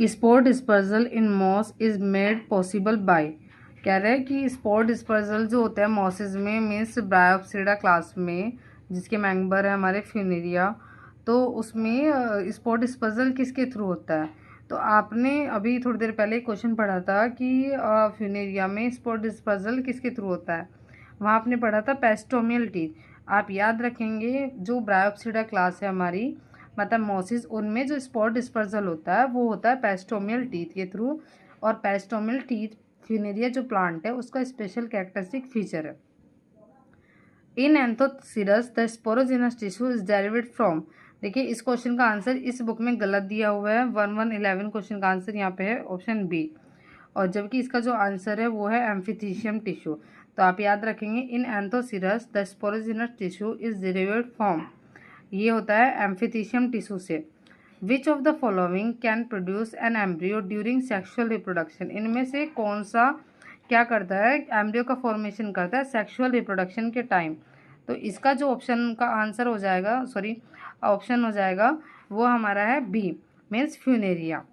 Spore dispersal in moss is made possible by. कह रहे हैं कि स्पोर डिस्पर्सल जो होता है मॉसेज में मीन्स ब्रायोप्सिडा क्लास में, जिसके मेंबर है हमारे फ्यूनेरिया, तो उसमें स्पोर डिस्पर्सल किसके थ्रू होता है। तो आपने अभी थोड़ी देर पहले क्वेश्चन पढ़ा था कि फ्यूनेरिया में स्पोर डिस्पर्सल किसके थ्रू होता है, वहाँ आपने पढ़ा था पेस्टोमियल टीथ। आप याद रखेंगे जो ब्रायोप्सिडा क्लास है हमारी, मतलब मॉसिस, उनमें जो स्पॉट डिस्पर्सल होता है वो होता है पेस्टोमियल टीथ के थ्रू। और पेस्टोमियल टीथ फ्यूनेरिया जो प्लांट है उसका स्पेशल कैरेक्टरिस्टिक फीचर है। In Anthoceros the sporogenous tissue is derived from. देखिए इस क्वेश्चन का आंसर इस बुक में गलत दिया हुआ है। 1111 क्वेश्चन का आंसर यहाँ पे है ऑप्शन बी, और जबकि इसका जो आंसर है वो है एम्फिथीशियम टिश्यू। तो आप याद रखेंगे in Anthoceros the sporogenous tissue is derived from, ये होता है एम्फिथीशियम टिश्यू से। Which of the following can produce an embryo during sexual reproduction. इनमें से कौन सा क्या करता है, एम्ब्रियो का फॉर्मेशन करता है सेक्शुअल रिप्रोडक्शन के टाइम। तो इसका जो ऑप्शन का आंसर हो जाएगा, सॉरी ऑप्शन हो जाएगा, वो हमारा है B, means Funaria.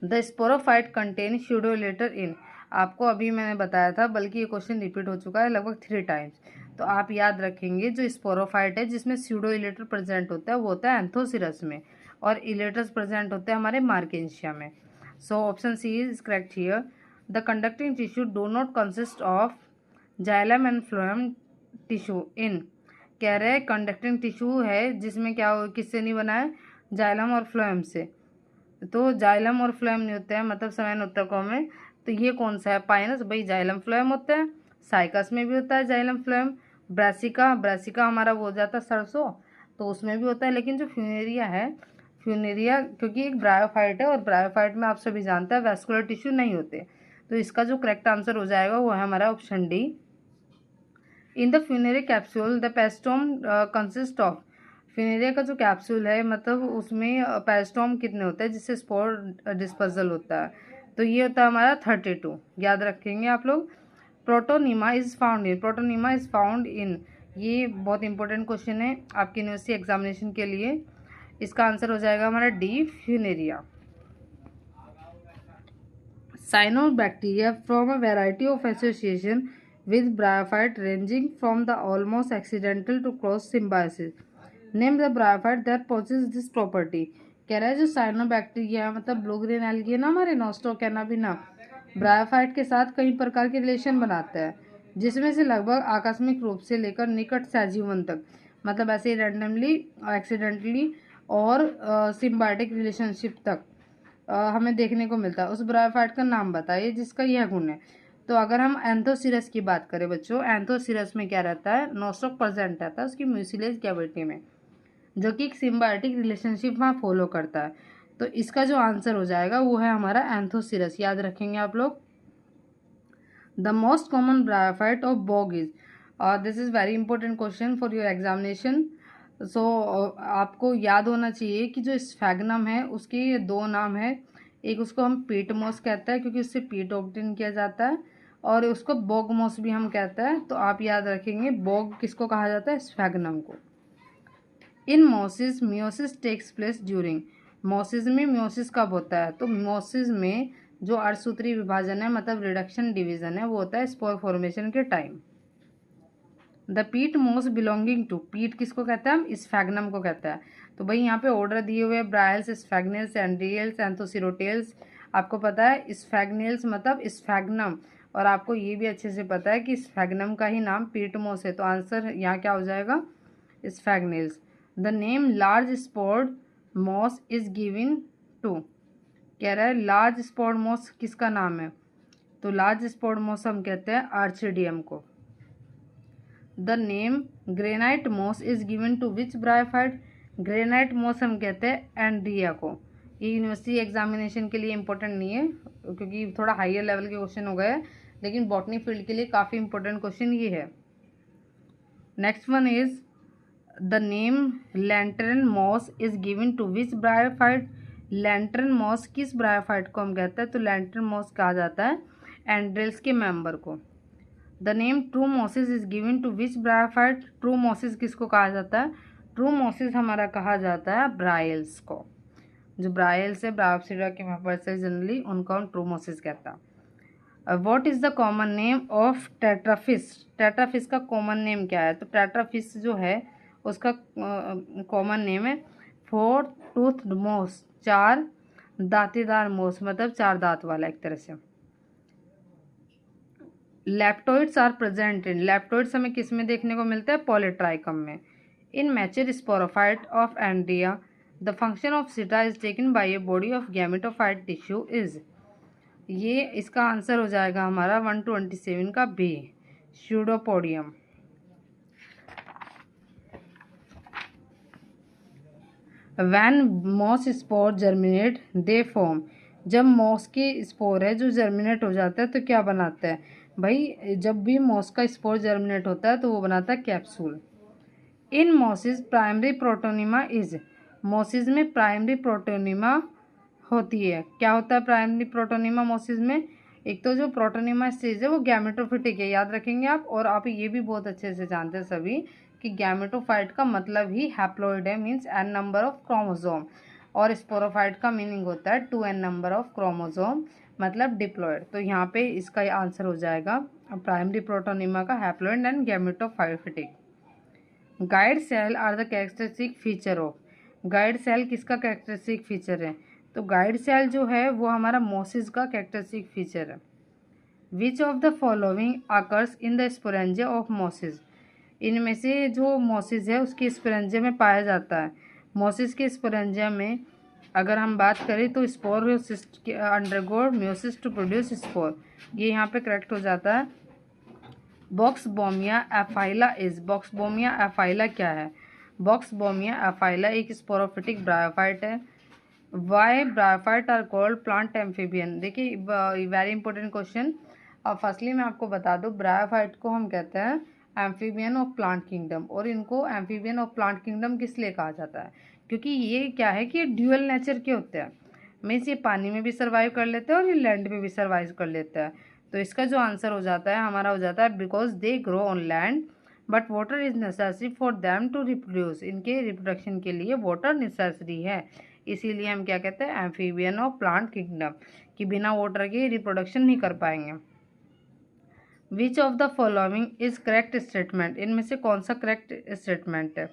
The sporophyte contain pseudoelater in. आपको अभी मैंने बताया था, बल्कि ये क्वेश्चन रिपीट हो चुका है लगभग 3 टाइम्स। तो आप याद रखेंगे जो स्पोरोफाइट है जिसमें स्यूडो इलेटर प्रेजेंट होता है वो होता है एंथोसिरस में, और इलेटर्स प्रेजेंट होते हैं हमारे मार्केंशिया में। So option C is correct here. The conducting tissue do not consist of xylem and phloem tissue in. कह रहे हैं कंडक्टिंग टिश्यू है जिसमें क्या किससे नहीं बना है, जाइलम और फ्लोएम से। तो जाइलम और फ्लोएम नहीं होते हैं, मतलब सवैन उत्तकों में। तो ये कौन सा है, पाइनस, भाई जाइलम फ्लोएम होता है। साइकस में भी होता है जाइलम फ्लोएम। ब्रासिका, ब्रासिका हमारा वो हो जाता है सरसों, तो उसमें भी होता है। लेकिन जो फ्यूनेरिया है, फ्यूनेरिया क्योंकि एक ब्रायोफाइट है, और ब्रायोफाइट में आप सभी जानते हैं वैस्कुलर टिश्यू नहीं होते। तो इसका जो करेक्ट आंसर हो जाएगा वो है हमारा option D. In the Funaria capsule the peristome consist of. Funaria का जो कैप्सूल है मतलब उसमें पेस्टोम कितने होते हैं जिससे स्पोर डिस्पर्सल होता है। तो ये होता है हमारा 32, याद रखेंगे आप लोग। Protonema is found in, protonema is found इन, ये बहुत इंपॉर्टेंट क्वेश्चन है आपकी यूनिवर्सिटी एग्जामिनेशन के लिए। इसका आंसर हो जाएगा हमारा D, Funaria. Cyanobacteria from a variety of association with bryophyte ranging from the almost accidental to close symbiosis. Name the bryophyte that possesses this property. कह रहा है जो साइनोबैक्टीरिया मतलब ब्लू ग्रीन एल्गी है ना हमारे नोस्ट्रोकैनाबिना, ब्रायोफाइट के साथ कई प्रकार के रिलेशन बनाता है, जिसमें से लगभग आकस्मिक रूप से लेकर निकट सहजीवन तक, मतलब ऐसे रैंडमली, एक्सीडेंटली और सिम्बायोटिक रिलेशनशिप तक हमें देखने को मिलता है। उस ब्रायोफाइट का नाम बताइए जिसका यह गुण है। तो अगर हम एंथोसिरस की बात करें बच्चों, एंथोसिरस में क्या रहता है, नोस्ट्रोक प्रेजेंट रहता है उसकी म्यूसिलेज कैविटी में, जो कि एक सिम्बायोटिक रिलेशनशिप वहाँ फॉलो करता है। तो इसका जो आंसर हो जाएगा वो है हमारा एंथोसिरस, याद रखेंगे आप लोग। The most common bryophyte of bog is, this is very important question for your examination. So आपको याद होना चाहिए कि जो स्फैग्नम है उसके दो नाम है। एक उसको हम पीट मॉस कहते हैं क्योंकि उससे पीट ऑब्टेन किया जाता है, और उसको बॉग मॉस भी हम कहते हैं। तो आप याद रखेंगे बॉग किसको कहा जाता है, स्फैग्नम को। In mosses meiosis takes place during. Mosses में मियोसिस कब होता है, तो मॉसिस में जो अर्धसूत्री विभाजन है मतलब रिडक्शन डिवीजन है वो होता है स्पोर फॉर्मेशन के टाइम। द पीट मोस बिलोंगिंग टू, पीट किसको कहता है, हम स्फैग्नम को कहता है। तो भाई यहाँ पे ऑर्डर दिए हुए ब्रायल्स, स्फैग्नेल्स, एंड्रियल्स, एंथोसिरोटेल्स। आपको पता है स्फैग्नेल्स मतलब स्फैग्नम, और आपको ये भी अच्छे से पता है कि स्फैग्नम का ही नाम पीट मोस है। तो आंसर यहाँ क्या हो जाएगा, Sphagnales. The name large spot moss is given to. कह रहा है लार्ज स्पॉट मॉस किसका नाम है, तो लार्ज स्पॉट मॉस हम कहते हैं आर्चिडियम को। The name granite moss is given to which bryophyte. Granite moss हम कहते हैं एंड्रिया को। ये यूनिवर्सिटी एग्जामिनेशन के लिए इंपॉर्टेंट नहीं है क्योंकि थोड़ा हायर लेवल के क्वेश्चन हो गए, लेकिन बॉटनी फील्ड के लिए काफ़ी इंपॉर्टेंट क्वेश्चन ये है। Next one is the name lantern moss is given to which bryophyte. Lantern moss किस ब्रायोफाइट को हम कहते हैं, तो लैंटर्न मॉस कहा जाता है एंड्रेल्स के मेंबर को। The name true mosses is given to which bryophyte. True mosses किसको कहा जाता है, ट्रू मॉसिस हमारा कहा जाता है ब्रायल्स को। जो ब्रायल्स है, ब्रायोप्सिडा के मेंबर्स है जनरली, उनको हम ट्रू मोसिस कहता है। What is the common name of Tetraphis? Tetraphis का कॉमन नेम क्या है? तो टेट्राफिश जो है उसका कॉमन नेम है फोर टूथ मोस, 4 दांतेदार मोस, मतलब 4 दांत वाला एक तरह से। लैप्टोइड्स आर प्रेजेंट इन, लैप्टोइड्स हमें किस में देखने को मिलता है? पॉलीट्राइकम में। In mature sporophyte of Andreaea the function of seta is taken by a body of gametophyte tissue is, ये इसका आंसर हो जाएगा हमारा 127 का B, pseudopodium. When moss spore germinate they form, जब मॉस के स्पोर है जो जर्मिनेट हो जाता है तो क्या बनाता है भाई? जब भी मॉस का स्पोर जर्मिनेट होता है तो वो बनाता है capsule. In mosses primary protonema is, mosses में प्राइमरी प्रोटोनिमा होती है। क्या होता है प्राइमरी प्रोटोनिमा मॉसिस में? एक तो जो प्रोटोनिमा स्टेज है वो गैमेटोफिटिक है, याद रखेंगे आप। और आप ये भी बहुत अच्छे से जानते हैं सभी कि गैमेटोफाइट का मतलब ही हैप्लॉइड है, means n number of chromosome, और स्पोरोफाइट का मीनिंग होता है 2n नंबर ऑफ क्रोमोसोम, मतलब डिप्लॉइड। तो यहाँ पे इसका आंसर हो जाएगा प्राइमरी प्रोटोनिमा का haploid and gametophytic. Guide cell are the characteristic feature of, guide cell किसका कैरेक्टरिस्टिक फीचर है? तो गाइड सेल जो है वो हमारा मोसिस का कैरेक्टरिस्टिक फीचर है। Which of the following occurs in the sporangia of mosses, इनमें से जो मोसिस है उसके स्पोरेंजिया में पाया जाता है। मोसिस के स्पोरेंजिया में अगर हम बात करें तो स्पोरोसिस्ट के undergo meiosis two produce spore, ये यहाँ पे करेक्ट हो जाता है। बॉक्सबोमिया एफाइला इज, बॉक्सबोमिया एफाइला क्या है? बॉक्सबोमिया एफाइला एक स्पोरोफिटिक ब्रायोफाइट है। Why bryophyte are called plant amphibian, देखिए वेरी इंपॉर्टेंट क्वेश्चन। अब फर्स्टली मैं आपको बता दूं, ब्रायोफाइट को हम कहते हैं एम्फीबियन ऑफ प्लांट किंगडम, और इनको एम्फीबियन ऑफ प्लांट किंगडम किस लिए कहा जाता है? क्योंकि ये क्या है कि ड्यूअल नेचर के होते हैं, मीन्स ये पानी में भी सर्वाइव कर लेते हैं और ये लैंड में भी सर्वाइव कर लेते हैं। तो इसका जो आंसर हो जाता है हमारा हो जाता है because they grow on land but water is necessary for them to reproduce, इनके रिप्रोडक्शन के लिए वाटर नेसेसरी है, इसीलिए हम क्या कहते हैं एम्फीबियन ऑफ प्लांट किंगडम, कि बिना वाटर के रिप्रोडक्शन नहीं कर पाएंगे। विच of the following is correct statement, इनमें से कौन सा करेक्ट स्टेटमेंट है?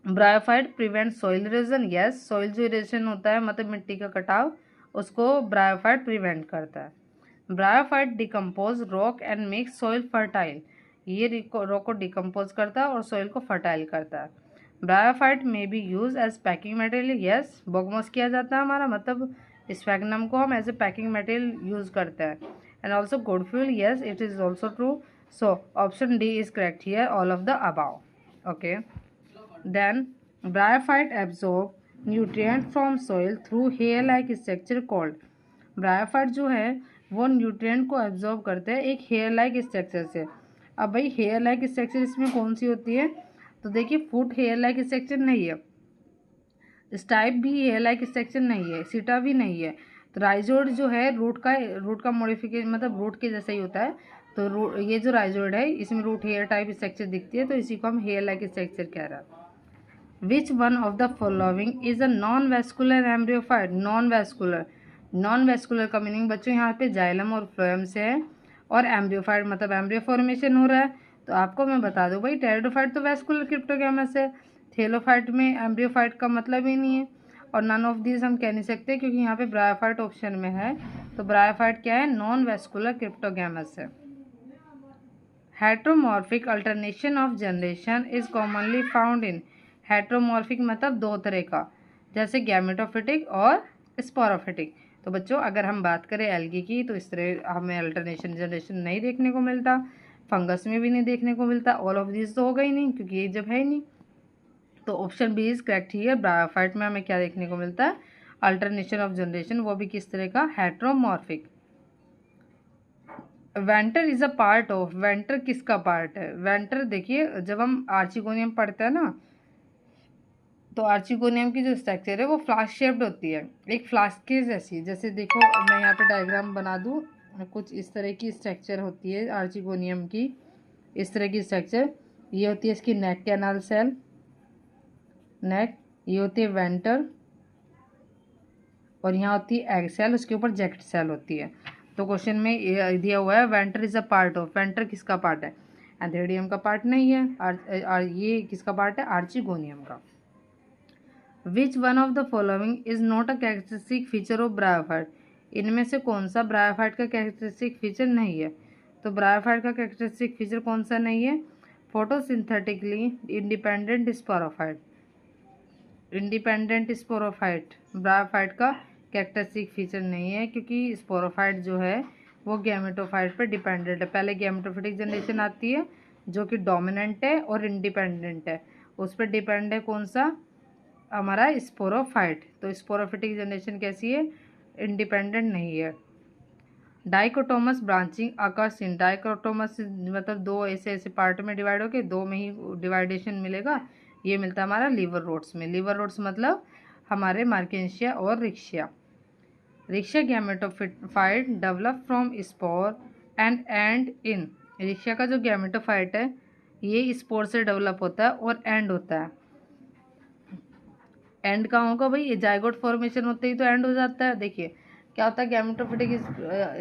Bryophyte prevent soil erosion, yes, soil जो इरोजन होता है मतलब मिट्टी का कटाव, उसको ब्रायोफाइट प्रिवेंट करता है। Bryophyte decompose rock and make soil fertile, ये रॉक को डिकम्पोज करता है और सॉइल को फर्टाइल करता है। ब्रायोफाइट में be use as packing material, yes, bog moss किया जाता है हमारा, मतलब स्फैग्नम को हम as a packing material use करते हैं। And also good fuel, yes it is also true. So option D is correct here, all of the above. Okay, then bryophyte absorb nutrient from soil through hair like structure called, bryophyte जो है वो nutrient को absorb करते हैं एक hair like structure से। अब भाई हेयर लाइक स्ट्रक्चर इसमें कौन सी होती है? तो देखिए फुट हेयर लाइक स्ट्रक्चर नहीं है, स्टाइप भी हेयर लाइक स्ट्रक्चर नहीं है, सीटा भी नहीं है। तो राइजोइड जो है रूट का मॉडिफिकेशन, मतलब रूट के जैसा ही होता है। तो ये जो राइजोइड है इसमें रूट हेयर टाइप स्ट्रक्चर दिखती है, तो इसी को हम हेयर लाइक स्ट्रक्चर कह रहे हैं। Which one of the following is a non vascular embryophyte, non vascular, non vascular का मीनिंग बच्चों यहाँ पे जाइलम और फ्लोएम से है, और एम्ब्रियोफाइट मतलब एम्ब्रियो फॉर्मेशन हो रहा है। तो आपको मैं बता दूं भाई टेरिडोफाइट तो वेस्कुलर क्रिप्टोगैमस है, थेलोफाइट में एम्ब्रियोफाइट का मतलब ही नहीं है, और नन ऑफ दिस हम कह नहीं सकते क्योंकि यहाँ पे ब्रायोफाइट ऑप्शन में है। तो ब्रायोफाइट क्या है? नॉन वेस्कुलर क्रिप्टोगैमस है। Heteromorphic alternation of generation is commonly found in, heteromorphic मतलब दो तरह का, जैसे गैमेटोफिटिक और स्पोरोफिटिक। तो बच्चों अगर हम बात करें एल्गी की तो इस तरह हमें अल्टरनेशन जनरेशन नहीं देखने को मिलता, फंगस में भी नहीं देखने को मिलता, ऑल ऑफ दिस तो होगा ही नहीं क्योंकि ये जब है ही नहीं। तो option B is correct here, bryophyte में हमें क्या देखने को मिलता है? अल्टरनेशन ऑफ जनरेशन, वो भी किस तरह का? Heteromorphic. Venter is a part of, venter किसका पार्ट है? वेंटर देखिए जब हम आर्चिगोनियम पढ़ते हैं ना, तो आर्चिगोनियम की जो स्ट्रक्चर है वो फ्लास्क शेप्ड होती है, एक फ्लास्क के जैसी। जैसे देखो मैं यहाँ पे डायग्राम बना दूँ, कुछ इस तरह की स्ट्रक्चर होती है आर्चिगोनियम की, इस तरह की स्ट्रक्चर। ये होती है इसकी नेक कैनाल सेल, नेक, ये होती है वेंटर, और यहाँ होती है एग सेल, उसके ऊपर जैकेट सेल होती है। तो क्वेश्चन में ये दिया हुआ है venter is a part of, venter किसका पार्ट है? एंथेरिडियम का पार्ट नहीं है। ये किसका पार्ट है? आर्चिगोनियम का। Which one of the following is not a characteristic feature of bryophyte? इनमें से कौन सा ब्रायोफाइट का कैरेक्टरिस्टिक फीचर नहीं है? तो ब्रायोफाइट का कैरेक्टरिस्टिक फीचर कौन सा नहीं है? Photosynthetically independent sporophyte. Independent sporophyte bryophyte का कैरेक्टरिस्टिक फीचर नहीं है, क्योंकि स्पोरोफाइट जो है वो गैमेटोफाइट पर डिपेंडेंट है। पहले गैमेटोफिटिक जनरेशन आती है जो कि डोमिनेंट है और इंडिपेंडेंट है, उस पर डिपेंड है कौन सा? हमारा स्पोरोफाइट। तो स्पोरोफिटिक जनरेशन कैसी है? इंडिपेंडेंट नहीं है। Dichotomous branching occurs in, dichotomous मतलब दो ऐसे ऐसे पार्ट में डिवाइड होके दो में ही डिवाइडेशन मिलेगा। ये मिलता है हमारा लीवर रोड्स में। लीवर रोड्स मतलब हमारे मार्केंशिया और रिक्शिया। रिक्शिया gametophyte develop from spore and in. रिक्शिया का जो गैमेटोफाइट है ये स्पोर से डेवलप होता है और एंड होता है। एंड कहाँ होगा भाई? ये जाइगोट फॉर्मेशन होते ही तो एंड हो जाता है। देखिए क्या होता है, गैमेटोफिटिक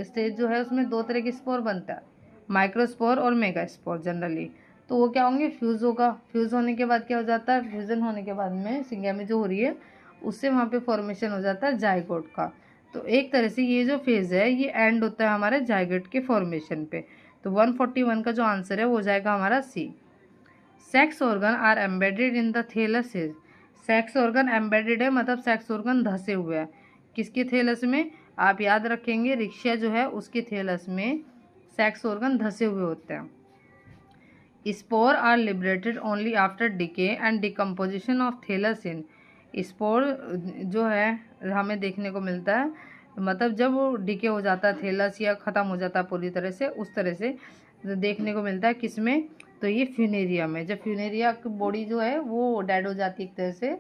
स्टेज जो है उसमें दो तरह के स्पोर बनता है, माइक्रोस्पोर और मेगास्पोर जनरली। तो वो क्या होंगे? फ्यूज़ होगा। फ्यूज़ होने के बाद क्या हो जाता है? फ्यूज़न होने के बाद में सिंगैमी जो हो रही है उससे वहाँ पे फॉर्मेशन हो जाता है जाइगोट का। तो एक तरह से ये जो फेज़ है ये एंड होता है हमारे जाइगोट के फॉर्मेशन पे। तो 141 का जो आंसर है वो जाएगा हमारा C. Sex organ are embedded in the thallus is. Sex organ embedded है मतलब सेक्स ऑर्गन धसे हुए हैं। किसके थैलस में? आप याद रखेंगे रिक्शा जो है उसके थैलस में सेक्स ऑर्गन धसे हुए होते हैं। Spore are liberated only after decay and decomposition of thallus in. Spore जो है हमें देखने को मिलता है मतलब जब वो डिके हो जाता है थैलस या ख़त्म हो जाता है पूरी तरह से, उस तरह से देखने को मिलता है। किस में? तो ये फ्यूनेरिया में। जब फ्यूनेरिया की बॉडी जो है वो डेड हो जाती है एक तरह से,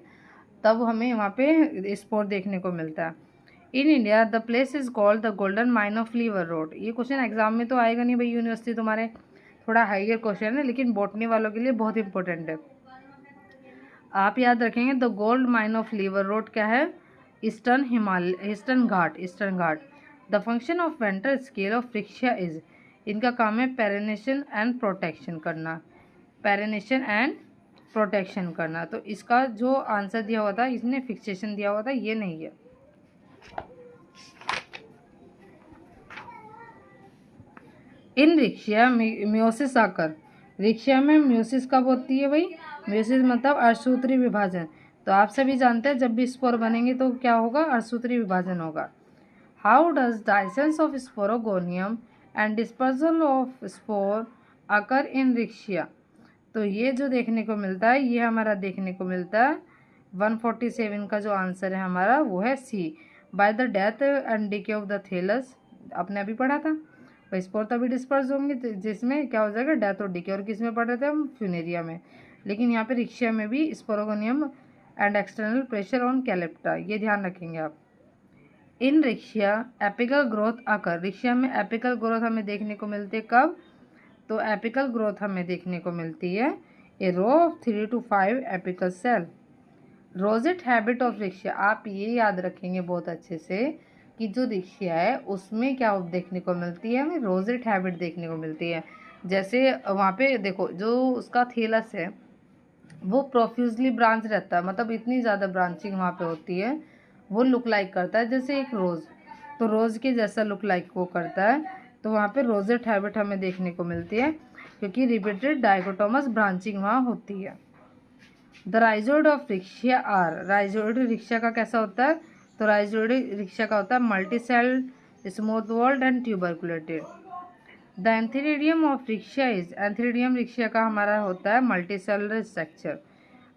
तब हमें वहाँ पे स्पोर देखने को मिलता है। In India the place is called the golden mine of liverwort. ये क्वेश्चन एग्जाम में तो आएगा नहीं भाई, यूनिवर्सिटी तुम्हारे थोड़ा हाइयर क्वेश्चन है, लेकिन बॉटनी वालों के लिए बहुत इंपॉर्टेंट है। आप याद रखेंगे the gold mine of liverwort क्या है? Eastern Himalaya, eastern ghat, eastern ghat. The function of ventral scale of Riccia is, इनका काम है पेरिनेशन एंड प्रोटेक्शन करना, पेरिनेशन एंड प्रोटेक्शन करना। तो इसका जो आंसर दिया हुआ था इसने फिक्सेशन दिया हुआ था, ये नहीं है। इन रिक्शिया म्योसिस आकर, रिक्शिया में म्योसिस कब होती है भाई? म्योसिस मतलब अर्धसूत्री विभाजन। तो आप सभी जानते हैं जब भी स्पोर बनेंगे तो क्या होगा? अर्धसूत्री विभाजन होगा। How does dehiscence of sporogonium and dispersal of spore occur in Riccia? तो ये जो देखने को मिलता है ये हमारा देखने को मिलता है 147 का जो आंसर है हमारा वो है C, by the death and decay of the thallus. आपने अभी पढ़ा था स्पोर तभी डिस्पर्स होंगे जिसमें क्या हो जाएगा? डेथ और डिके। और किस में पढ़ रहे थे हम? फ्यूनेरिया में। लेकिन यहाँ पे रिक्शिया में भी sporogonium and external pressure on calyptra, ये ध्यान रखेंगे आप। इन रिक्शिया एपिकल ग्रोथ आकर, रिक्शिया में एपिकल ग्रोथ हमें देखने को मिलती है कब? तो एपिकल ग्रोथ हमें देखने को मिलती है a row of 3 to 5 apical cell. Rosette habit of Riccia, आप ये याद रखेंगे बहुत अच्छे से कि जो रिक्शा है उसमें क्या देखने को मिलती है? हमें रोजेट हैबिट देखने को मिलती है। जैसे वहाँ पे देखो जो उसका थैलस है वो प्रोफ्यूजली ब्रांच रहता है, मतलब इतनी ज़्यादा ब्रांचिंग वहाँ पे होती है, वो लुक लाइक करता है जैसे एक रोज़। तो रोज़ के जैसा लुक लाइक वो करता है। तो वहाँ पे रोजेट हैबिट हमें देखने को मिलती है क्योंकि रिपीटेड डाइकोटोमस ब्रांचिंग वहाँ होती है। The rhizoid of Riccia are, rhizoid Riccia का कैसा होता है? तो राइजोइड रिक्शा का होता है multi celled, smooth walled and tuberculated. The antheridium of Riccia is, antheridium Riccia का हमारा होता है multi cellular structure.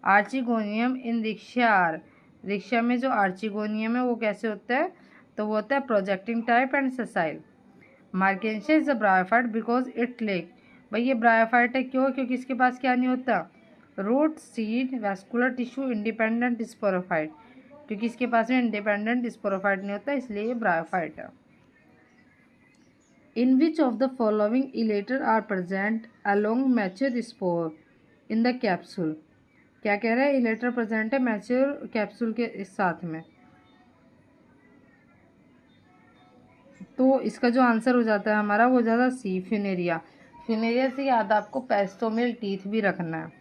Archegonium in Riccia are, Riccia में जो आर्चिगोनियम है वो कैसे होता है? तो वो होता है projecting type and sessile. Marchantia is a bryophyte because it lake, भाई ये ब्रायोफाइट है क्यों? क्योंकि इसके पास क्या नहीं होता? Root, seed, vascular tissue, independent sporophyte. क्योंकि इसके पास में इंडिपेंडेंट स्पोरोफाइट नहीं होता इसलिए ये ब्रायोफाइट है। In which of the following elater are present along mature spore in the capsule? क्या कह रहा है? इलेटर प्रेजेंट है मैच्योर कैप्सूल के साथ में। तो इसका जो आंसर हो जाता है हमारा वो ज़्यादा सी, फ्यूनेरिया। फ्यूनेरिया से याद आपको पेस्टोमिल टीथ भी रखना है।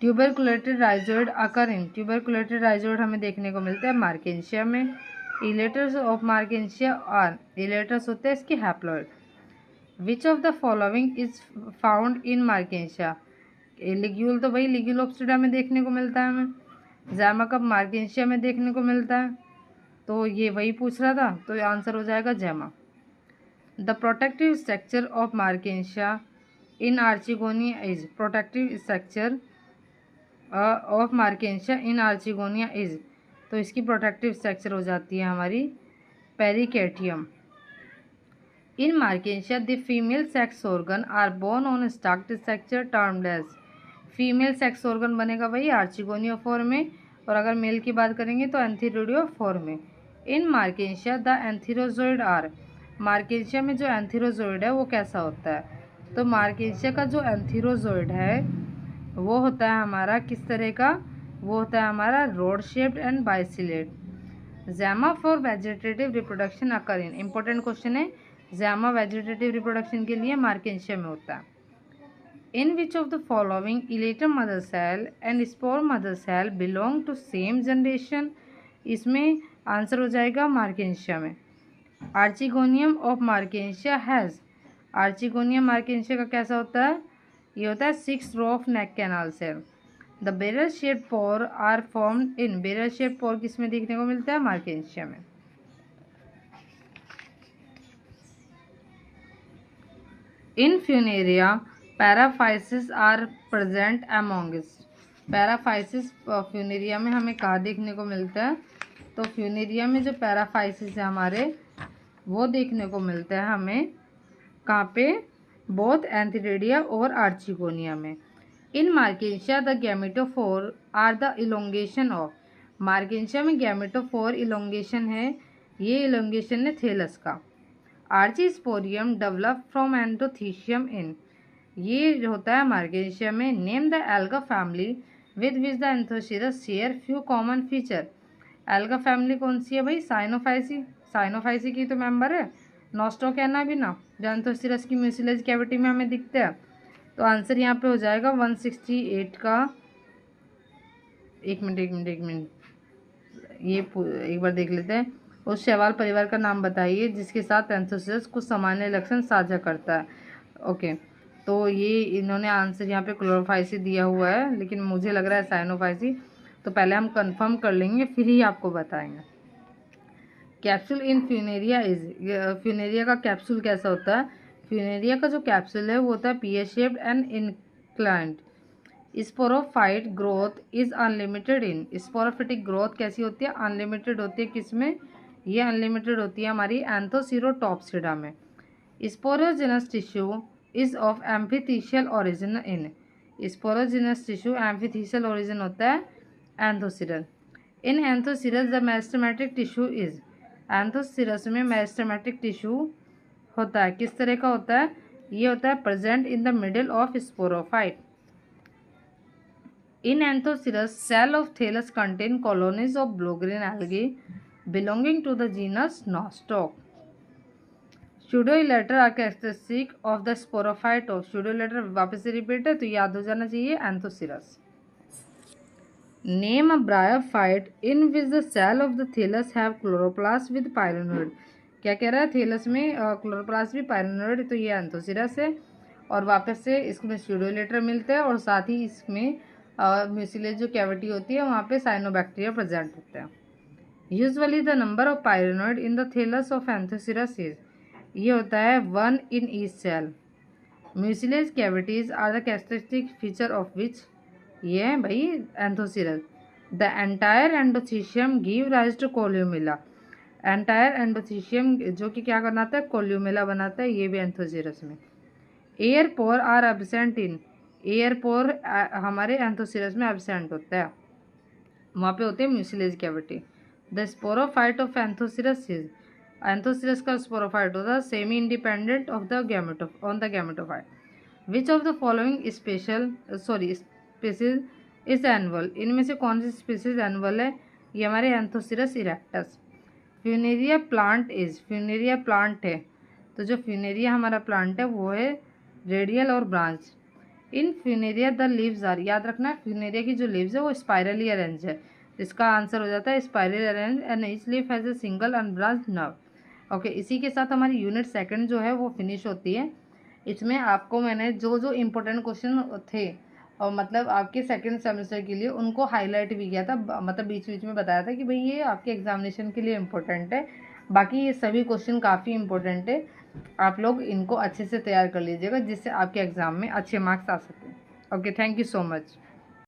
ट्यूबरकुलेटेड राइजोइड अकर इन, ट्यूबरकुलेटेड राइजोइड हमें देखने को मिलता है मार्केंशिया में। Elaters of Marchantia are, elaters होते हैं इसके haploid. Which of the following is found in Marchantia, ligule तो भाई लिग्यूलोप्सिडा में देखने को मिलता है हमें। जैमा कब मार्केंशिया में देखने को मिलता है, तो ये वही पूछ रहा था, तो आंसर हो जाएगा gemma. The protective structure of Marchantia in archegonia is, protective structure of Marchantia in archegonia is, तो इसकी प्रोटेक्टिव स्ट्रक्चर हो जाती है हमारी perichaetium. In Marchantia the female sex organ are borne on stalked structure termed as, female sex organ बनेगा वही आर्चिगोनियोफोर में, और अगर मेल की बात करेंगे तो एंथीरोडियोफोर में। In Marchantia the एंथीरोजोइड are, Marchantia में जो एंथीरोजोइड है वो कैसा होता है, तो मार्केंशिया का जो एंथीरोजोइड है वो होता है हमारा किस तरह का, वो होता है हमारा road shaped and bicellate. Gemma for vegetative reproduction occur in, important question है, जैमा वेजिटेटिव रिप्रोडक्शन के लिए मार्केंशिया में होता है। In which of the following elater mother cell and spore mother cell belong to same generation, इसमें answer हो जाएगा Marchantia में। Archegonium of Marchantia has, archegonium Marchantia का कैसा होता है, ये होता है 6 row of neck canal cell. The barrel shaped pore are formed in, barrel shaped pore किस में देखने को मिलता है, मार्केंशिया में। In Funaria paraphysis are present amongst, paraphysis Funaria में हमें कहाँ देखने को मिलता है, तो फ्यूनेरिया में जो पैराफाइसिस है हमारे वो देखने को मिलता है हमें कहाँ पे, बोथ एंथीरेडिया और आर्चिगोनिया में। In Marchantia the gametophore are the elongation of, Marchantia में गैमेटोफोर इलोंगेशन है, ये इलोंगेशन है थेलस का। आर्चिस्पोरियम डेवलप फ्रॉम एंथोथीशियम इन, ये जो होता है मार्केंशिया में। Name the alga family with which the Anthoceros share few common feature, alga family कौन सी है भाई, साइनोफाइसी, साइनोफाइसी की तो मेंबर है। नॉस्टोकैना भी ना, जो एंथोसिरस की म्यूसिलेज कैविटी में हमें दिखते हैं, तो आंसर यहाँ पे हो जाएगा 168 का, एक मिनट ये एक बार देख लेते हैं। उस शैवाल परिवार का नाम बताइए जिसके साथ एंथोसिरस कुछ सामान्य लक्षण साझा करता है। ओके, तो ये इन्होंने आंसर यहाँ पे क्लोरोफाइसी दिया हुआ है, लेकिन मुझे लग रहा है साइनोफाइसी, तो पहले हम कंफर्म कर लेंगे फिर ही आपको बताएंगे। Capsule in Funaria is, Funaria का कैप्सूल कैसा होता है, फ्यूनेरिया का जो कैप्सूल है वो होता है pH shaped and inclined. Sporophyte growth is unlimited in, sporophytic growth कैसी होती है, अनलिमिटेड होती है, किसमें, ये अनलिमिटेड होती है हमारी एंथोसिरोटॉप्सिडा में। Sporogenous tissue is of amphithecial origin in, sporogenous tissue amphithecial origin होता है Anthoceros. In Anthoceros the meristematic tissue is, Anthoceros में मेरिस्टेमेटिक टिश्यू होता है, किस तरह का होता है, ये होता है present in the middle of sporophyte. In Anthoceros cell of thallus contain colonies of blue green algae belonging to the genus Nostoc. Pseudoelater are characteristic of the sporophyte of, pseudoelater वापस से रिपीट है तो याद हो जाना चाहिए Anthoceros. Name a bryophyte in which the cell of the thallus have chloroplast with pyrenoid, क्या कह रहा है, थैलस में क्लोरोप्लास्ट भी पायरोनोइड, तो ये एंथोसिरस है। और वापस से इसमें स्यूडोइलेटर मिलते हैं और साथ ही इसमें म्यूसिलेज जो कैविटी होती है वहाँ पे साइनोबैक्टीरिया प्रेजेंट होते हैं। Usually the number of pyrenoid in the thallus of Anthoceros is, ये होता है 1 in each cell. Mucilage cavities are the characteristic feature of which, ये है भाई Anthoceros. The entire endothecium give rise to columella, entire endothecium जो कि क्या बनाता है, कोल्यूमिला बनाता है, ये भी एंथोसिरस में। Air pore are absent in, air pore हमारे एंथोसिरस में एब्सेंट होता है, वहाँ पे होते हैं mucilage cavity. The sporophyte of Anthoceros is, Anthoceros का स्पोरोफाइट होता है semi independent of the gametophyte. Which of the following species is annual, इनमें से कौन सी स्पीसीज एनुअल है, ये हमारे Anthoceros erectus. Funaria plant is, Funaria plant है, तो जो फ्यूनेरिया हमारा प्लांट है वो है रेडियल और branch. In Funaria the leaves are, याद रखना है फ्यूनेरिया की जो लीव्स है वो स्पाइरली अरेंज है, इसका आंसर हो जाता है spirally arrange and each leaf has a single unbranched nerve. Okay, इसी के साथ हमारी यूनिट सेकंड जो है वो फिनिश होती है। इसमें आपको मैंने जो जो इम्पोर्टेंट क्वेश्चन थे और मतलब आपके सेकंड सेमेस्टर के लिए उनको हाईलाइट भी किया था, मतलब बीच बीच में बताया था कि भाई ये आपके एग्जामिनेशन के लिए इम्पोर्टेंट है। बाकी ये सभी क्वेश्चन काफ़ी इम्पोर्टेंट है, आप लोग इनको अच्छे से तैयार कर लीजिएगा जिससे आपके एग्ज़ाम में अच्छे मार्क्स आ सकें। Okay, thank you so much.